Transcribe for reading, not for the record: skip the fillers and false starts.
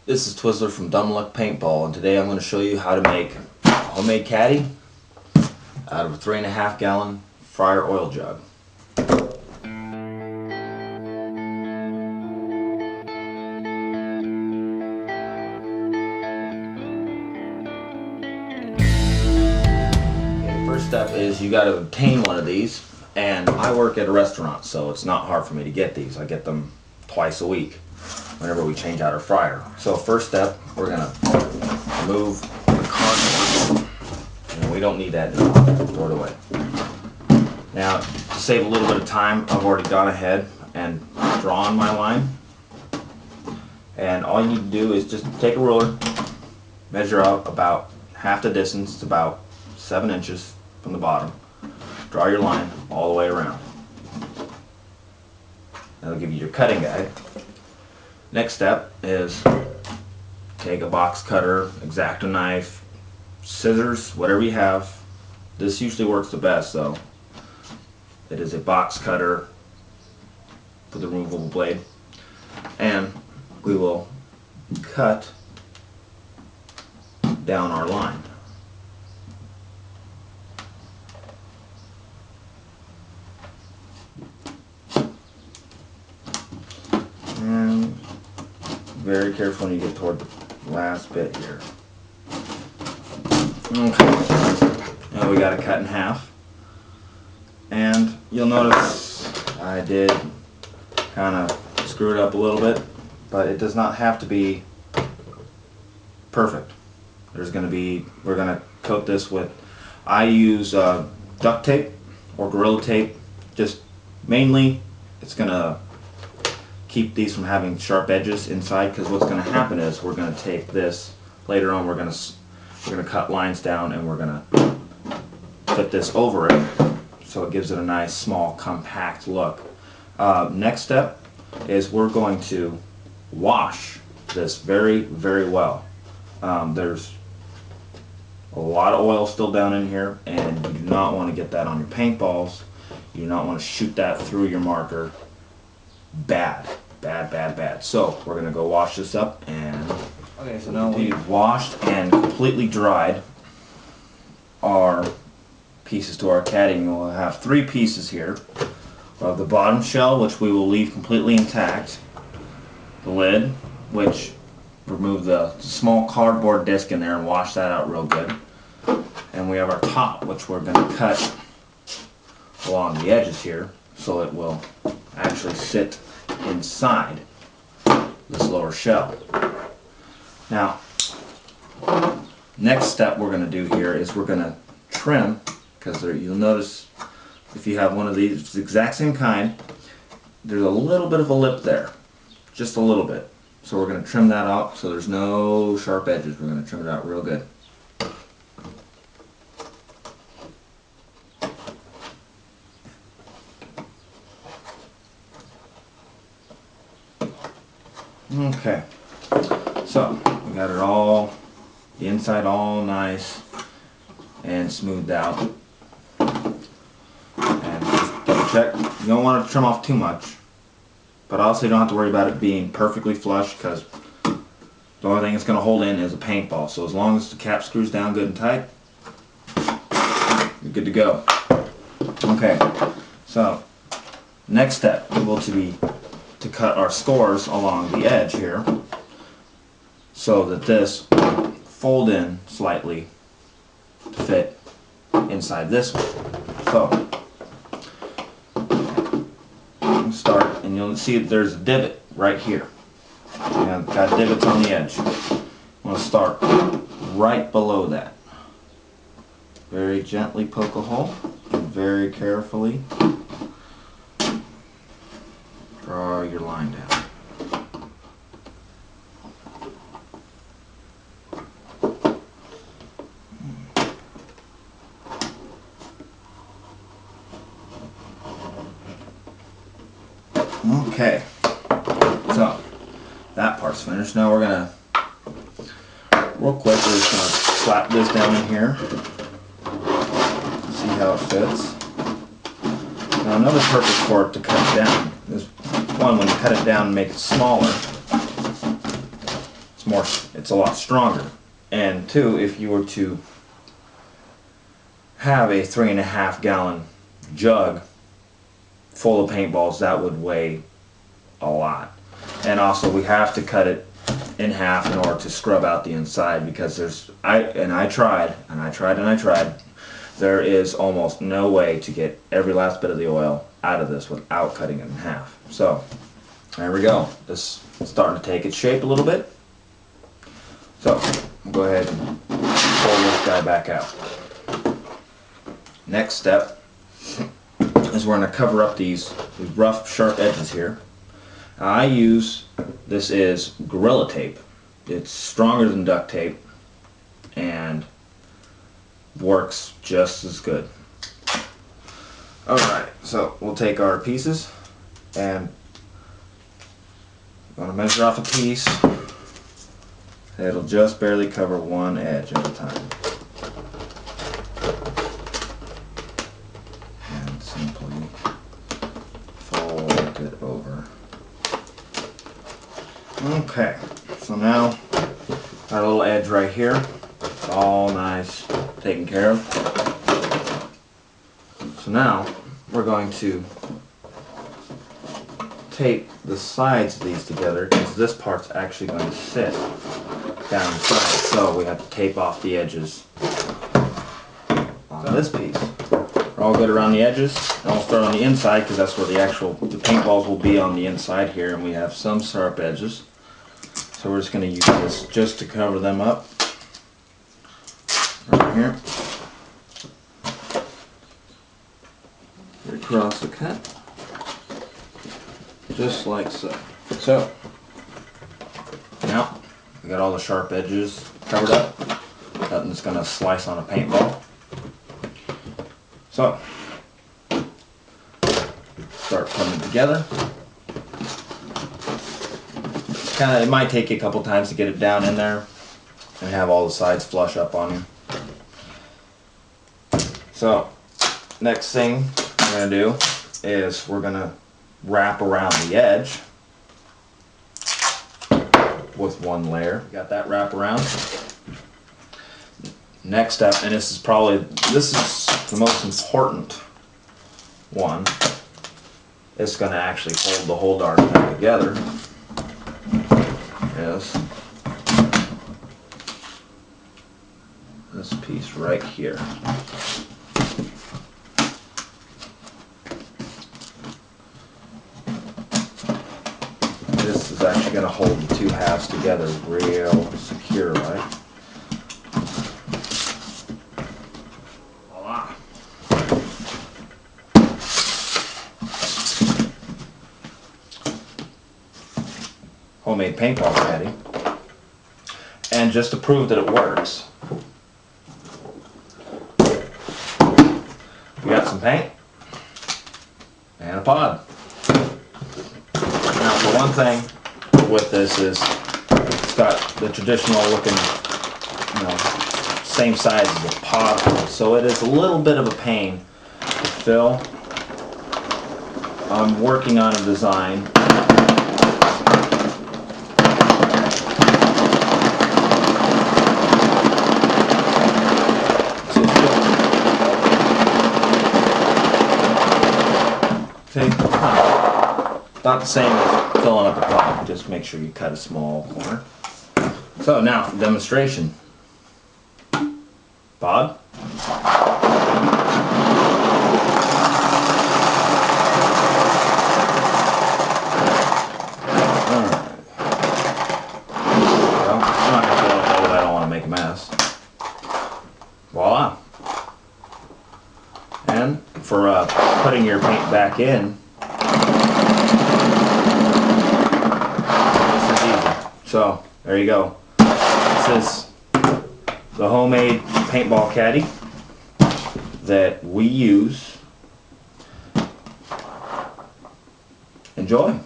This is Twizzler from Dumb Luck Paintball, and today I'm going to show you how to make a homemade caddy out of a 3.5 gallon fryer oil jug. Okay, first step is you got to obtain one of these, and I work at a restaurant, so it's not hard for me to get these. I get them twice a week whenever we change out our fryer. So first step, we're going to remove the cardboard. And we don't need that now. Throw it away. Now, to save a little bit of time, I've already gone ahead and drawn my line. And all you need to do is just take a ruler, measure out about half the distance, it's about 7 inches from the bottom. Draw your line all the way around. That'll give you your cutting guide. Next step is take a box cutter, X-Acto knife, scissors, whatever you have. This usually works the best though. It is a box cutter with a removable blade. And we will cut down our line. And very careful when you get toward the last bit here. Okay, now we got it cut in half. And you'll notice I did kind of screw it up a little bit, but it does not have to be perfect. We're going to coat this with, I use duct tape or Gorilla Tape. Just mainly it's going to keep these from having sharp edges inside, because what's going to happen is we're going to take this later on, we're going to cut lines down and we're going to put this over it so it gives it a nice small compact look. Next step is we're going to wash this very, very well. There's a lot of oil still down in here, and you do not want to get that on your paintballs. You do not want to shoot that through your marker. Bad. So we're going to go wash this up. And okay, so now we've washed and completely dried our pieces to our caddy. We'll have 3 pieces here. We'll have the bottom shell, which we will leave completely intact. The lid, which remove the small cardboard disc in there and wash that out real good. And we have our top, which we're going to cut along the edges here so it will actually sit inside this lower shell. Now, next step we're going to do here is we're going to trim, because you'll notice if you have one of these, it's the exact same kind, there's a little bit of a lip there, just a little bit. So we're going to trim that out so there's no sharp edges. We're going to trim it out real good. Okay, so we got it all, the inside all nice and smoothed out. And just double check. You don't want to trim off too much, but also you don't have to worry about it being perfectly flush, because the only thing it's going to hold in is a paintball. So as long as the cap screws down good and tight, you're good to go. Okay, so next step will be to cut our scores along the edge here so that this will fold in slightly to fit inside this one. So start, and you'll see that there's a divot right here. And got divots on the edge. I'm going to start right below that. Very gently poke a hole and very carefully draw your line down. Okay, so that part's finished. Now we're gonna, real quick, we're just gonna slap this down in here. See how it fits. Now another purpose for it to cut down is, one, when you cut it down and make it smaller, it's it's a lot stronger. And two, if you were to have a 3.5 gallon jug full of paintballs, that would weigh a lot. And also we have to cut it in half in order to scrub out the inside, because I tried. There is almost no way to get every last bit of the oil out of this without cutting it in half. So there we go. This is starting to take its shape a little bit. So we'll go ahead and pull this guy back out. Next step is we're going to cover up these rough, sharp edges here. I use, this is Gorilla Tape. It's stronger than duct tape and works just as good. Alright, so we'll take our pieces and I'm going to measure off a piece. It'll just barely cover one edge at a time. And simply fold it over. Okay, so now our little edge right here, it's all nice, taken care of. So now we're going to tape the sides of these together, because this part's actually going to sit down the side. So we have to tape off the edges on this piece. We're all good around the edges, and we'll start on the inside because that's where the paintballs will be, on the inside here, and we have some sharp edges. So we're just going to use this just to cover them up right here. Across the cut, just like so. So now we got all the sharp edges covered up. Nothing's going to slice on a paintball. So start putting it together. It might take you a couple times to get it down in there and have all the sides flush up on you. So next thing we're going to do is we're going to wrap around the edge with one layer. Got that wrap around. Next step, and this is the most important one, it's going to actually hold the whole darn thing together. Is this piece right here. This is actually going to hold the two halves together real secure, right? Voila. Homemade Paintball Caddy. And just to prove that it works, we got some paint and a pod. Now, the one thing with this is it's got the traditional looking, same size as the pod, so it is a little bit of a pain to fill. I'm working on a design not the same as filling up a pot, just make sure you cut a small corner. So now, for demonstration. Bob? Alright. Well, I'm not going to fill it up all, but I don't want to make a mess. Voila. And for putting your paint back in, so, there you go. This is the homemade Paintball Caddy that we use. Enjoy.